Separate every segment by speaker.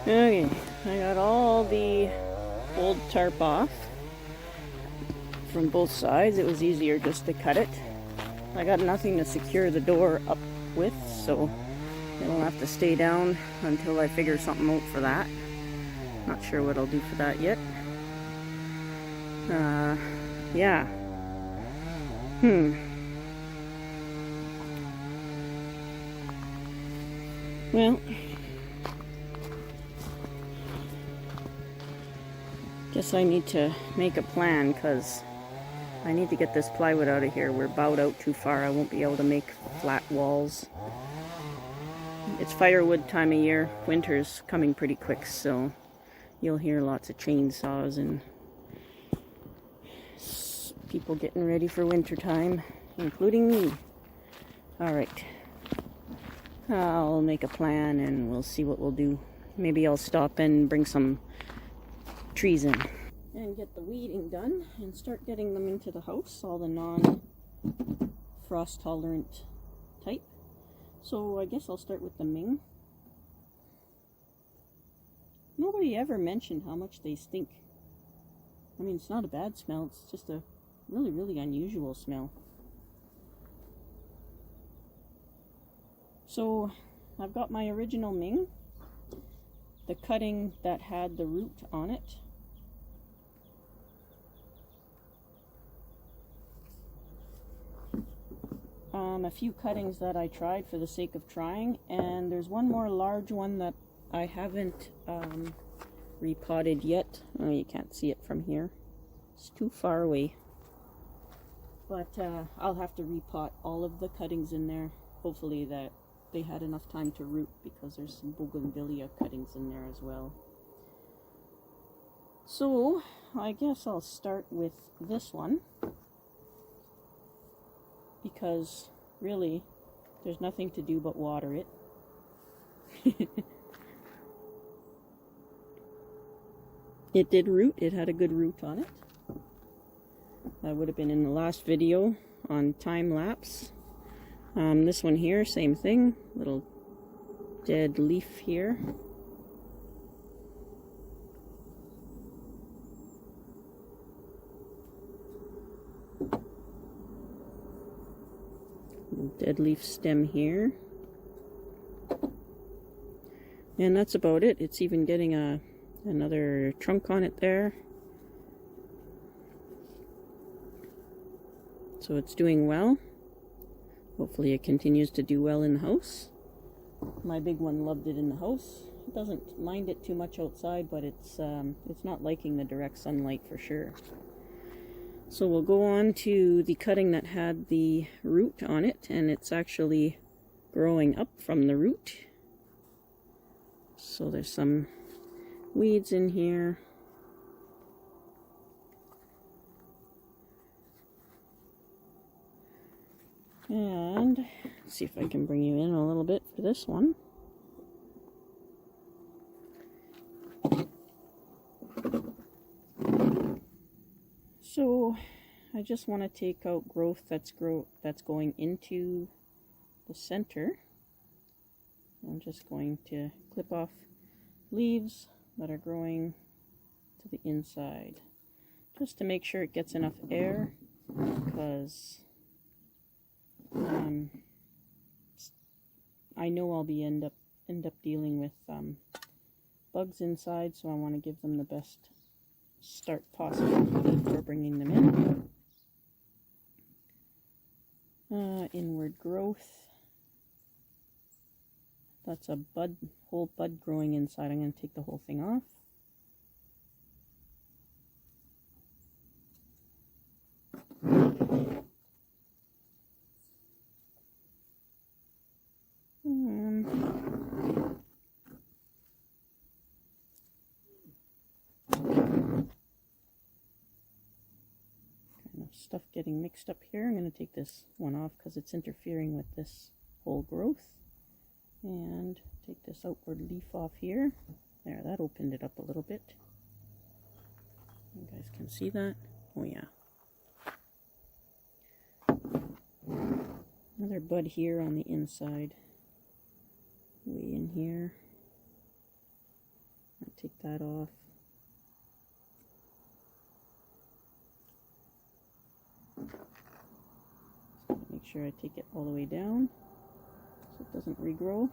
Speaker 1: Okay, I got all the old tarp off from both sides. It was easier just to cut it. I got nothing to secure the door up with, so it'll have to stay down until I figure something out for that. Not sure what I'll do for that yet. Yeah. Well, guess I need to make a plan, because I need to get this plywood out of here. We're bowed out too far. I won't be able to make flat walls. It's firewood time of year. Winter's coming pretty quick, so you'll hear lots of chainsaws and people getting ready for winter time, including me. Alright. I'll make a plan and we'll see what we'll do. Maybe I'll stop and bring some trees in. And get the weeding done and start getting them into the house, all the non-frost tolerant type. So I guess I'll start with the Ming. Nobody ever mentioned how much they stink. I mean, it's not a bad smell, it's just a really, really unusual smell. So I've got my original Ming, the cutting that had the root on it. A few cuttings that I tried for the sake of trying, and there's one more large one that I haven't repotted yet. Oh, you can't see it from here. It's too far away. But I'll have to repot all of the cuttings in there. Hopefully that they had enough time to root, because there's some bougainvillea cuttings in there as well. So I guess I'll start with this one, because really there's nothing to do but water it. It did root. It had a good root on it. That would have been in the last video on time lapse. This one here, same thing. Little dead leaf here. Dead leaf stem here. And that's about it. It's even getting another trunk on it there. So it's doing well. Hopefully it continues to do well in the house. My big one loved it in the house. It doesn't mind it too much outside, but it's not liking the direct sunlight for sure. So we'll go on to the cutting that had the root on it, and it's actually growing up from the root. So there's some weeds in here. And let's see if I can bring you in a little bit for this one. So I just want to take out growth that's going into the center. I'm just going to clip off leaves that are growing to the inside, just to make sure it gets enough air, because I know I'll be end up dealing with bugs inside, so I want to give them the best start possible before bringing them in. Inward growth. That's a whole bud growing inside. I'm going to take the whole thing off. Stuff getting mixed up here. I'm going to take this one off because it's interfering with this whole growth. And take this outward leaf off here. There, that opened it up a little bit. You guys can see that. Oh yeah. Another bud here on the inside. Way in here. take that off. Make sure I take it all the way down so it doesn't regrow.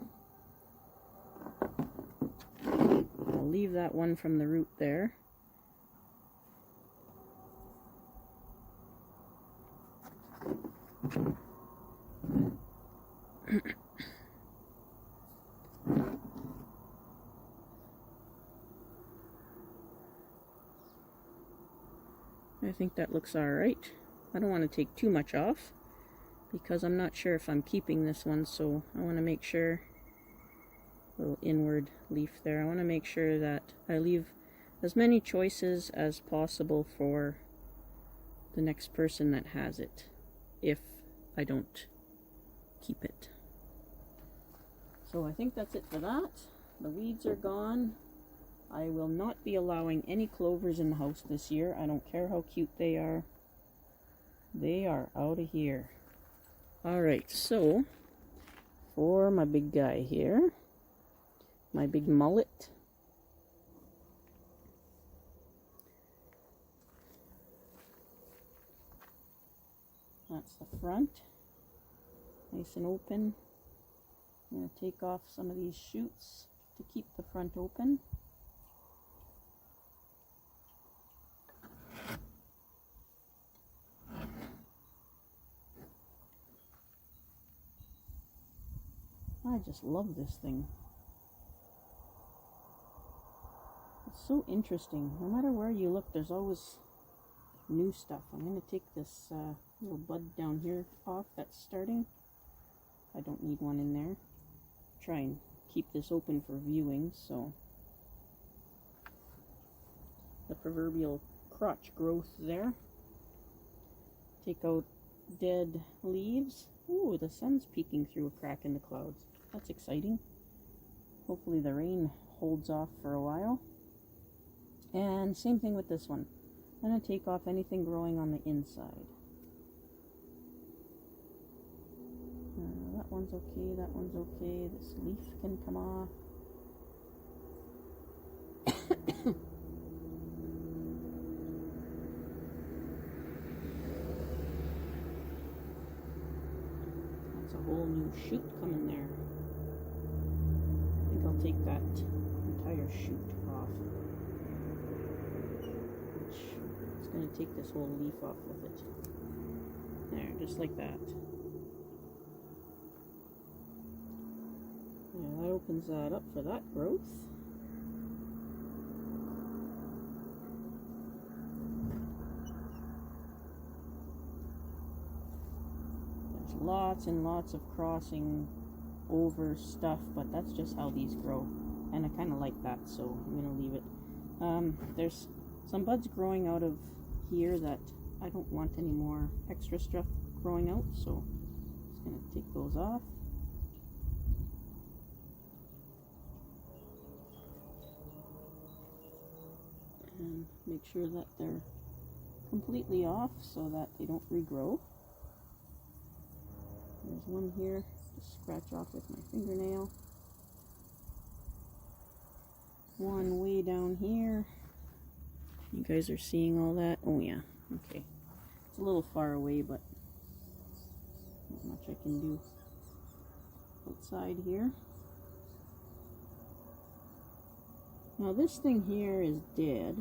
Speaker 1: I'll leave that one from the root there. I think that looks alright. I don't want to take too much off because I'm not sure if I'm keeping this one, so I want to make sure, little inward leaf there, I want to make sure that I leave as many choices as possible for the next person that has it, if I don't keep it. So I think that's it for that. The weeds are gone. I will not be allowing any clovers in the house this year. I don't care how cute they are. They are out of here. Alright, so for my big guy here, my big mullet, that's the front, nice and open. I'm going to take off some of these shoots to keep the front open. I just love this thing. It's so interesting. No matter where you look, there's always new stuff. I'm going to take this little bud down here off that's starting. I don't need one in there. Try and keep this open for viewing, so the proverbial crotch growth there. Take out dead leaves. Ooh, the sun's peeking through a crack in the clouds. That's exciting. Hopefully the rain holds off for a while. And same thing with this one. I'm going to take off anything growing on the inside. That one's okay, that one's okay. This leaf can come off. That's a whole new shoot coming there. I think I'll take that entire shoot off. Which is going to take this whole leaf off with it. There, just like that. Yeah, that opens that up for that growth. There's lots and lots of crossing over stuff, but that's just how these grow. And I kind of like that, so I'm going to leave it. There's some buds growing out of here that I don't want any more extra stuff growing out, so I'm just going to take those off. And make sure that they're completely off so that they don't regrow. There's one here, just scratch off with my fingernail. One way down here. You guys are seeing all that? Oh yeah, okay. It's a little far away, but not much I can do outside here. Now this thing here is dead,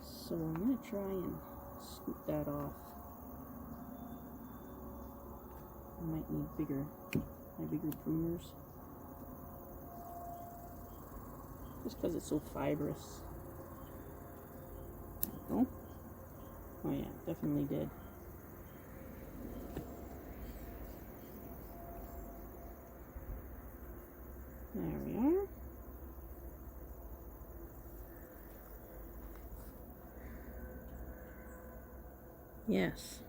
Speaker 1: so I'm going to try and scoop that off. I might need my bigger pruners, just because it's so fibrous. There we go. Oh yeah, definitely dead. There we are. Yes.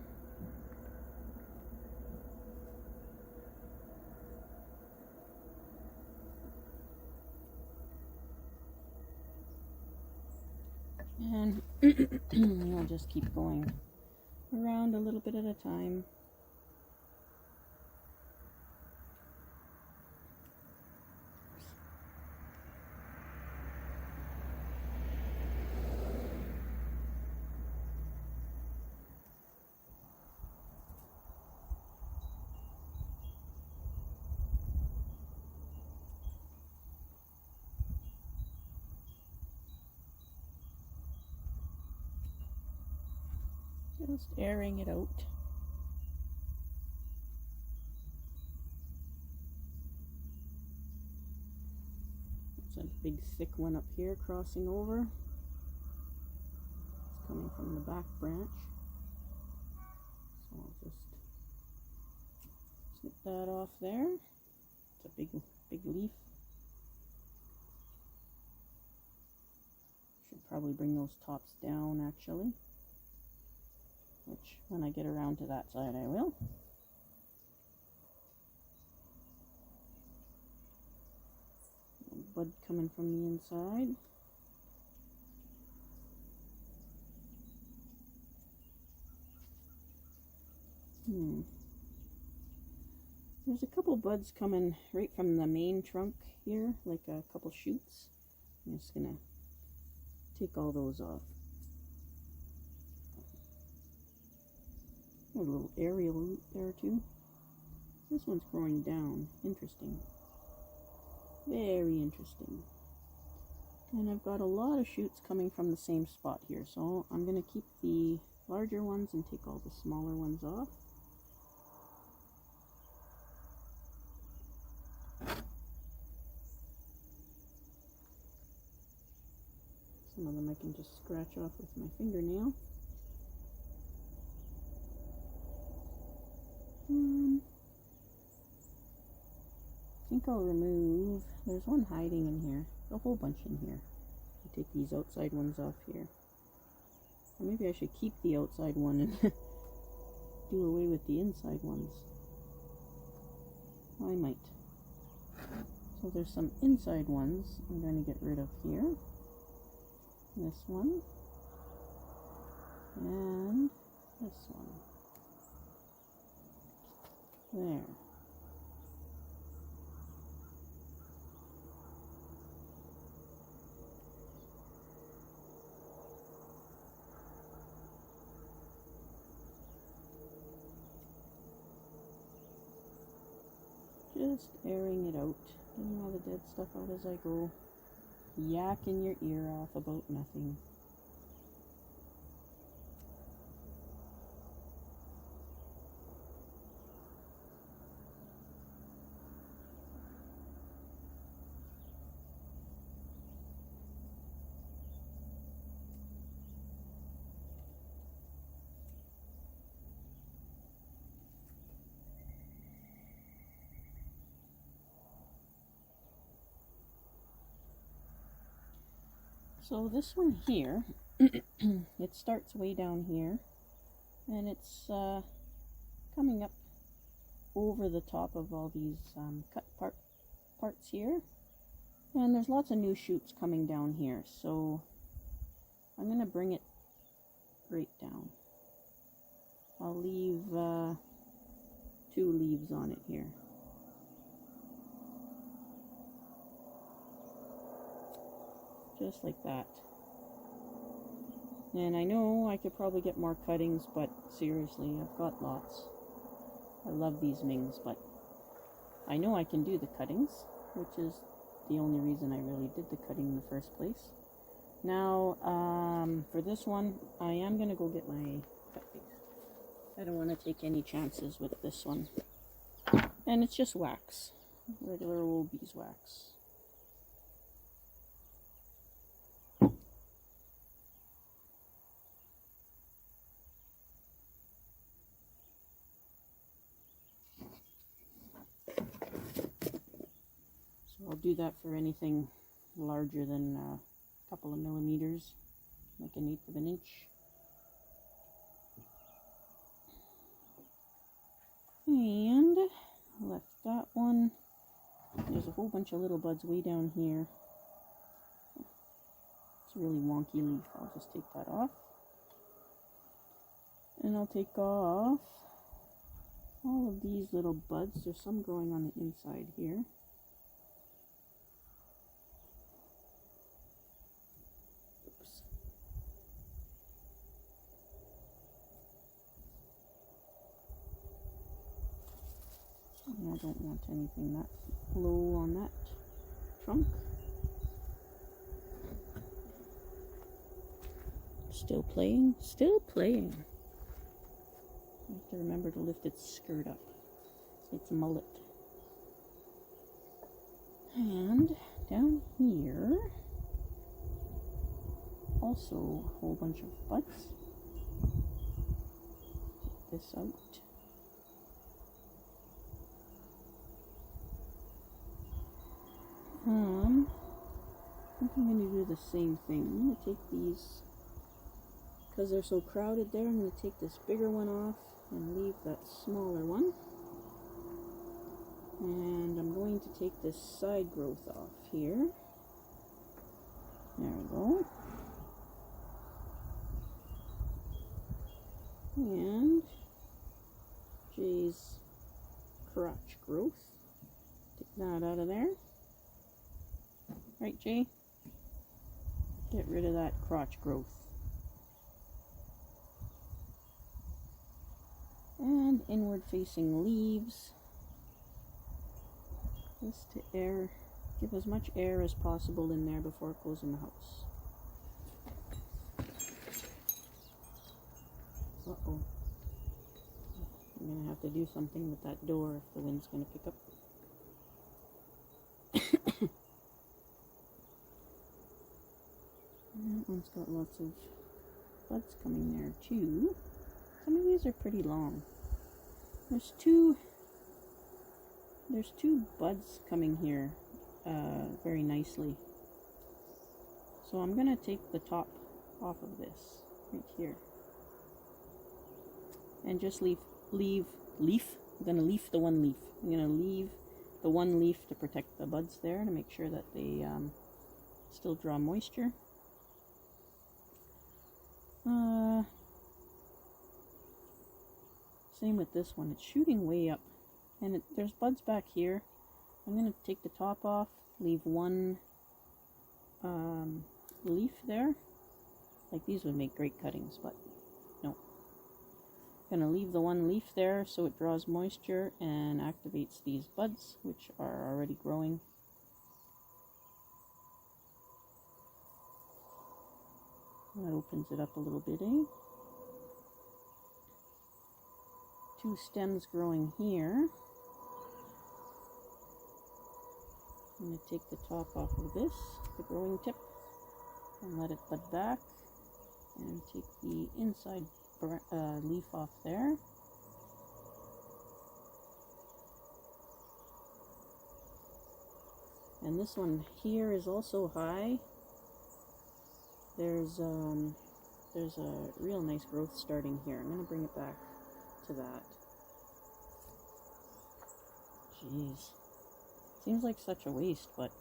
Speaker 1: And I'll just keep going around a little bit at a time. Just airing it out. It's a big thick one up here crossing over. It's coming from the back branch. So I'll just snip that off there. It's a big leaf. Should probably bring those tops down actually, which when I get around to that side I will. Bud coming from the inside. There's a couple buds coming right from the main trunk here, like a couple shoots. I'm just gonna take all those off. There's a little aerial root there too. This one's growing down. Interesting. Very interesting. And I've got a lot of shoots coming from the same spot here, so I'm going to keep the larger ones and take all the smaller ones off. Some of them I can just scratch off with my fingernail. I think I'll remove, there's one hiding in here, a whole bunch in here. I'll take these outside ones off here. Or maybe I should keep the outside one and do away with the inside ones. I might. So there's some inside ones I'm going to get rid of here. This one. And this one. There. Just airing it out, getting all the dead stuff out as I go, yakking your ear off about nothing. So this one here, it starts way down here, and it's coming up over the top of all these cut parts here, and there's lots of new shoots coming down here, so I'm going to bring it right down. I'll leave 2 leaves on it here. Just like that. And I know I could probably get more cuttings, but seriously, I've got lots. I love these Mings, but I know I can do the cuttings, which is the only reason I really did the cutting in the first place. Now, for this one, I am going to go get my cut piece. I don't want to take any chances with this one. And it's just wax. Regular old beeswax. I'll do that for anything larger than a couple of millimeters, like 1/8 of an inch. And left that one. There's a whole bunch of little buds way down here. It's a really wonky leaf. I'll just take that off. And I'll take off all of these little buds. There's some growing on the inside here. And I don't want anything that low on that trunk. Still playing, still playing. to remember to lift its skirt up, its mullet. And down here, also a whole bunch of buds. Take this out. I think I'm going to do the same thing. I'm going to take these, because they're so crowded there, I'm going to take this bigger one off and leave that smaller one. And I'm going to take this side growth off here. There we go. And Jay's crotch growth. Take that out of there. Right, Jay? Get rid of that crotch growth. And inward facing leaves. Just to air, give as much air as possible in there before it goes in the house. Uh-oh. I'm going to have to do something with that door if the wind's going to pick up. That one's got lots of buds coming there too. Some of these are pretty long. There's two buds coming here very nicely. So I'm going to take the top off of this right here. And just leave. I'm going to leaf the one leaf. I'm going to leave the one leaf to protect the buds there to make sure that they still draw moisture. Same with this one. It's shooting way up. And there's buds back here. I'm going to take the top off, leave one leaf there. Like these would make great cuttings, but no. Going to leave the one leaf there so it draws moisture and activates these buds, which are already growing. That opens it up a little bit, eh? Two stems growing here. I'm going to take the top off of this, the growing tip, and let it bud back. And take the inside leaf off there. And this one here is also high. There's a real nice growth starting here. I'm going to bring it back to that. Jeez. Seems like such a waste, but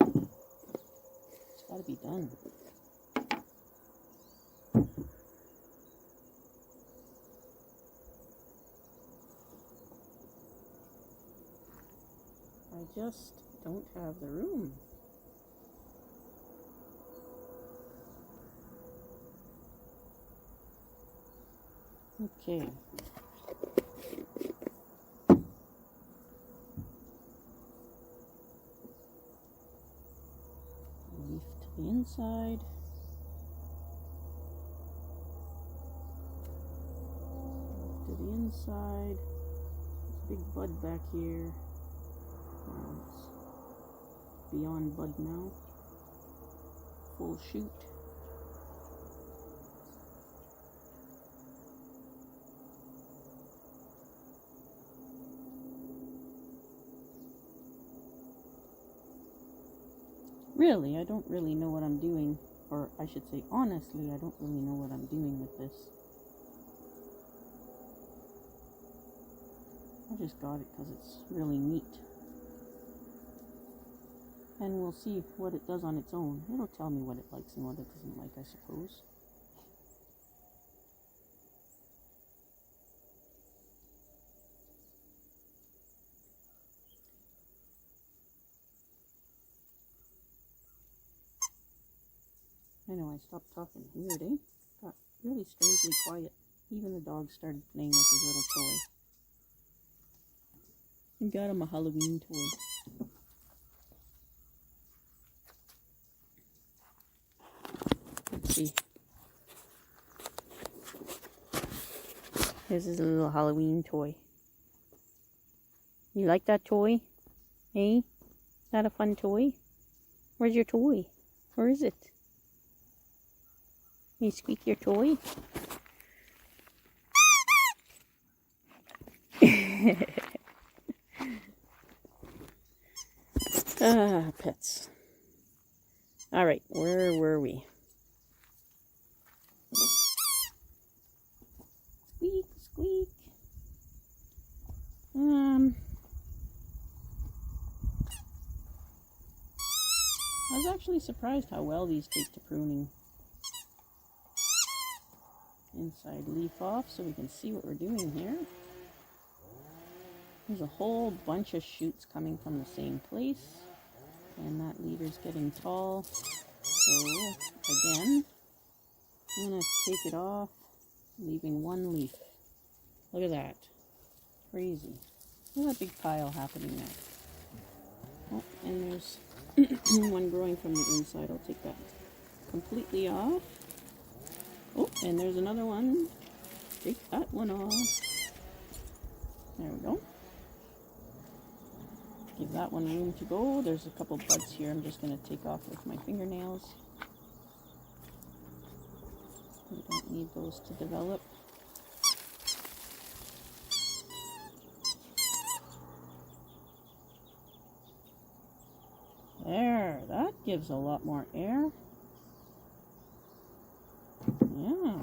Speaker 1: it's got to be done. I just don't have the room. Okay. Leaf to the inside. Leaf to the inside. There's a big bud back here. It's beyond bud now. Full shoot. Really, I don't really know what I'm doing, or I should say honestly, I don't really know what I'm doing with this. I just got it because it's really neat. And we'll see what it does on its own. It'll tell me what it likes and what it doesn't like, I suppose. I know I stopped talking. Weird, eh? Got really strangely quiet. Even the dog started playing with his little toy. We got him a Halloween toy. Let's see. This is a little Halloween toy. You like that toy? Hey? Is that a fun toy? Where's your toy? Where is it? You squeak your toy? Pets. Alright, where were we? Squeak, squeak. I was actually surprised how well these take to pruning. Inside leaf off so we can see what we're doing here. There's a whole bunch of shoots coming from the same place. And that leader's getting tall. So, again, I'm going to take it off, leaving one leaf. Look at that. Crazy. Look at that big pile happening there. Oh, and there's one growing from the inside. I'll take that completely off. Oh, and there's another one. Take that one off. There we go. Give that one room to go. There's a couple buds here I'm just going to take off with my fingernails. We don't need those to develop. There, that gives a lot more air. Yeah.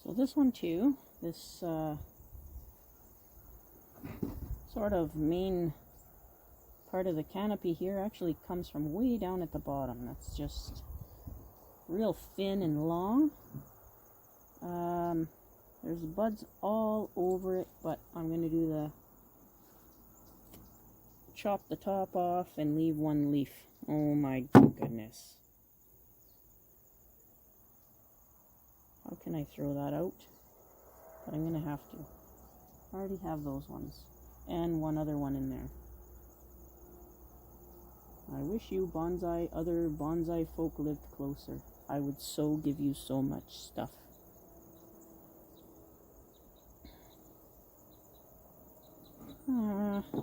Speaker 1: So this one too, this sort of main part of the canopy here actually comes from way down at the bottom. That's just real thin and long. There's buds all over it, but I'm going to do the chop the top off and leave one leaf. Oh my goodness. How can I throw that out? But I'm going to have to. I already have those ones. And one other one in there. I wish you other bonsai folk lived closer. I would so give you so much stuff.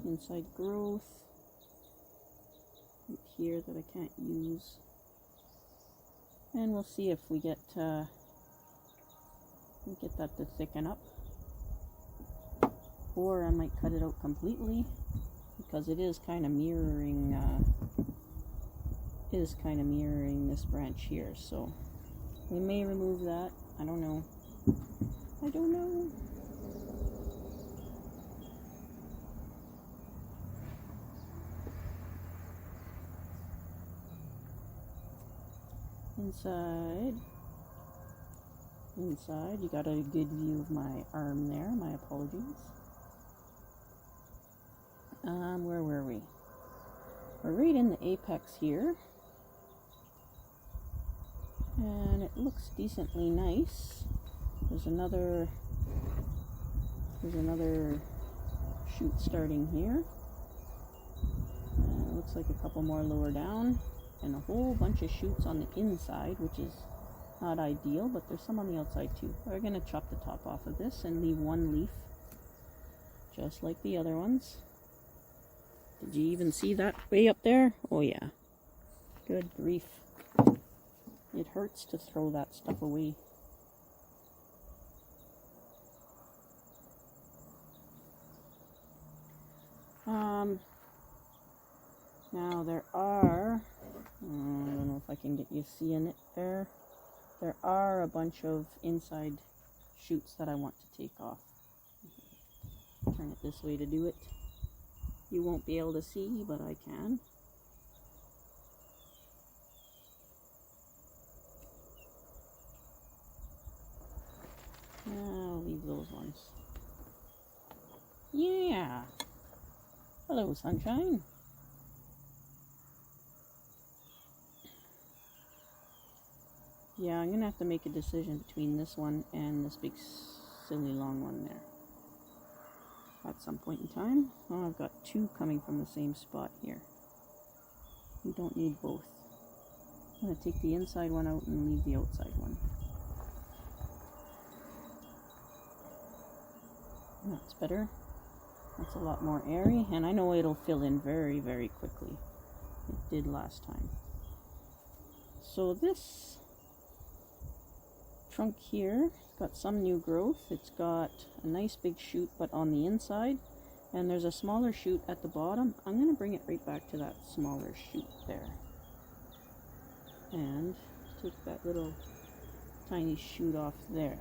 Speaker 1: Inside growth. Right here that I can't use. And we'll see if we get that to thicken up. Or I might cut it out completely because it is kind of mirroring this branch here, so we may remove that. I don't know. Inside, you got a good view of my arm there. My apologies. Where were we? We're right in the apex here. And it looks decently nice. There's another shoot starting here. It looks like a couple more lower down. And a whole bunch of shoots on the inside, which is not ideal, but there's some on the outside too. We're going to chop the top off of this and leave one leaf, just like the other ones. Did you even see that way up there? Oh yeah. Good grief. It hurts to throw that stuff away. Now there are, I don't know if I can get you seeing it there. There are a bunch of inside shoots that I want to take off. Turn it this way to do it. You won't be able to see, but I can. I'll leave those ones. Yeah. Hello, sunshine. Yeah, I'm going to have to make a decision between this one and this big silly long one there at some point in time. Oh, I've got two coming from the same spot here. We don't need both. I'm going to take the inside one out and leave the outside one. That's better. That's a lot more airy, and I know it'll fill in very, very quickly. It did last time. So this trunk here got some new growth. It's got a nice big shoot, but on the inside, and there's a smaller shoot at the bottom. I'm going to bring it right back to that smaller shoot there, and take that little tiny shoot off there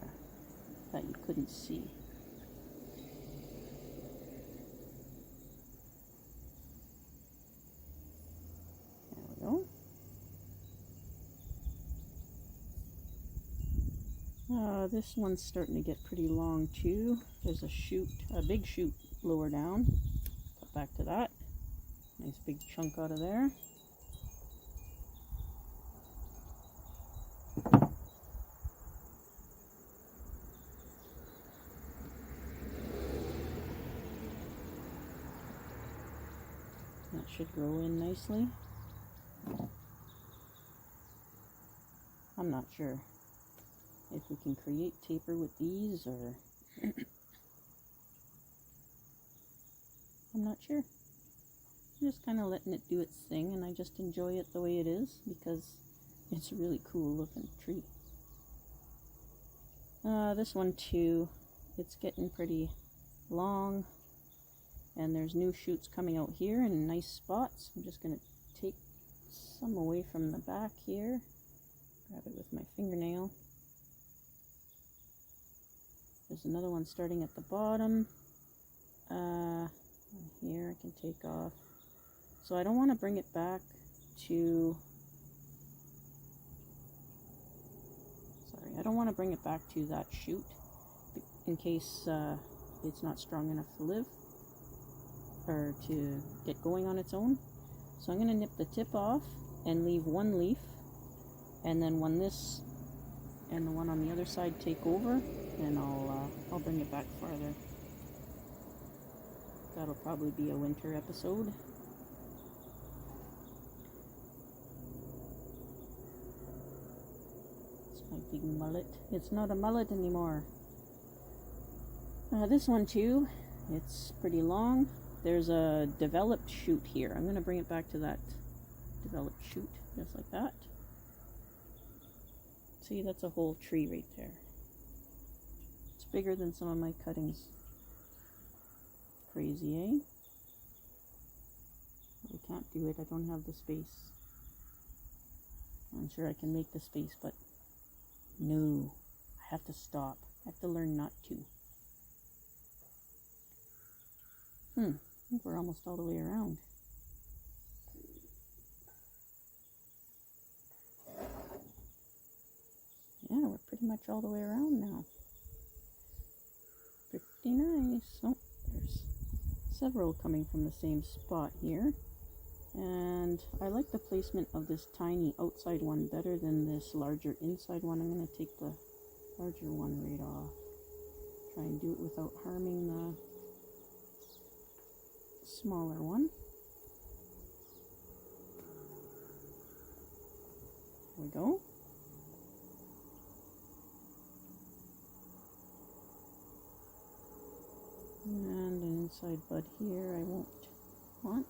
Speaker 1: that you couldn't see. There we go. This one's starting to get pretty long too. There's a shoot, a big shoot lower down. Cut back to that. Nice big chunk out of there. That should grow in nicely. I'm not sure if we can create taper with these, or I'm not sure. I'm just kind of letting it do its thing, and I just enjoy it the way it is because it's a really cool looking tree. This one too, it's getting pretty long, and there's new shoots coming out here in nice spots. I'm just going to take some away from the back here, grab it with my fingernail. There's another one starting at the bottom. Here I can take off. So I don't want to bring it back to, I don't want to bring it back to that shoot in case it's not strong enough to live or to get going on its own. So I'm going to nip the tip off and leave one leaf, and then when this and the one on the other side take over, and I'll bring it back farther. That'll probably be a winter episode. It's my big mullet. It's not a mullet anymore. This one too, it's pretty long. There's a developed shoot here. I'm going to bring it back to that developed shoot, just like that. See, that's a whole tree right there. It's bigger than some of my cuttings. Crazy, eh? I can't do it. I don't have the space. I'm sure I can make the space, but no. I have to stop. I have to learn not to. I think we're almost all the way around. Yeah, we're pretty much all the way around now. Pretty nice. Oh, there's several coming from the same spot here. And I like the placement of this tiny outside one better than this larger inside one. I'm going to take the larger one right off. Try and do it without harming the smaller one. There we go. And an inside bud here I won't want.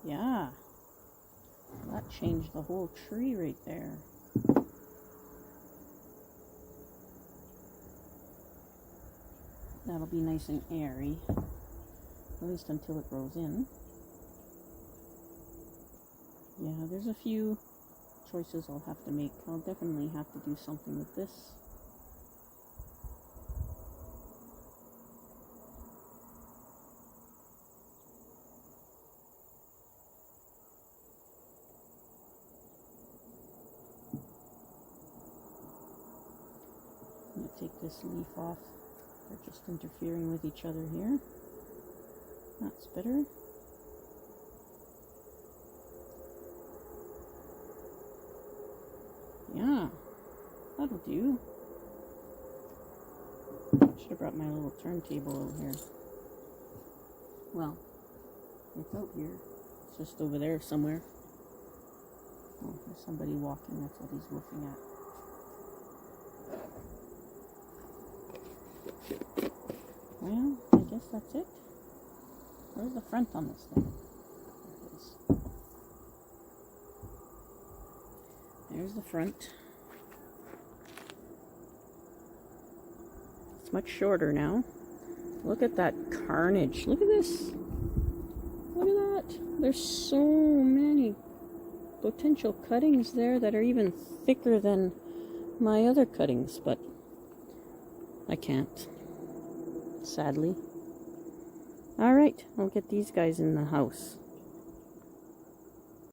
Speaker 1: Yeah, that changed the whole tree right there. That'll be nice and airy, at least until it grows in. Yeah, there's a few choices I'll have to make. I'll definitely have to do something with this. I'm going to take this leaf off. They're just interfering with each other here. That's better. Yeah. That'll do. Should have brought my little turntable out here. Well, it's out here. It's just over there somewhere. Oh, there's somebody walking. That's what he's looking at. Well, I guess that's it. Where's the front on this thing? There it is. There's the front. It's much shorter now. Look at that carnage. Look at this. Look at that. There's so many potential cuttings there that are even thicker than my other cuttings, but I can't. Sadly. Alright, I'll get these guys in the house.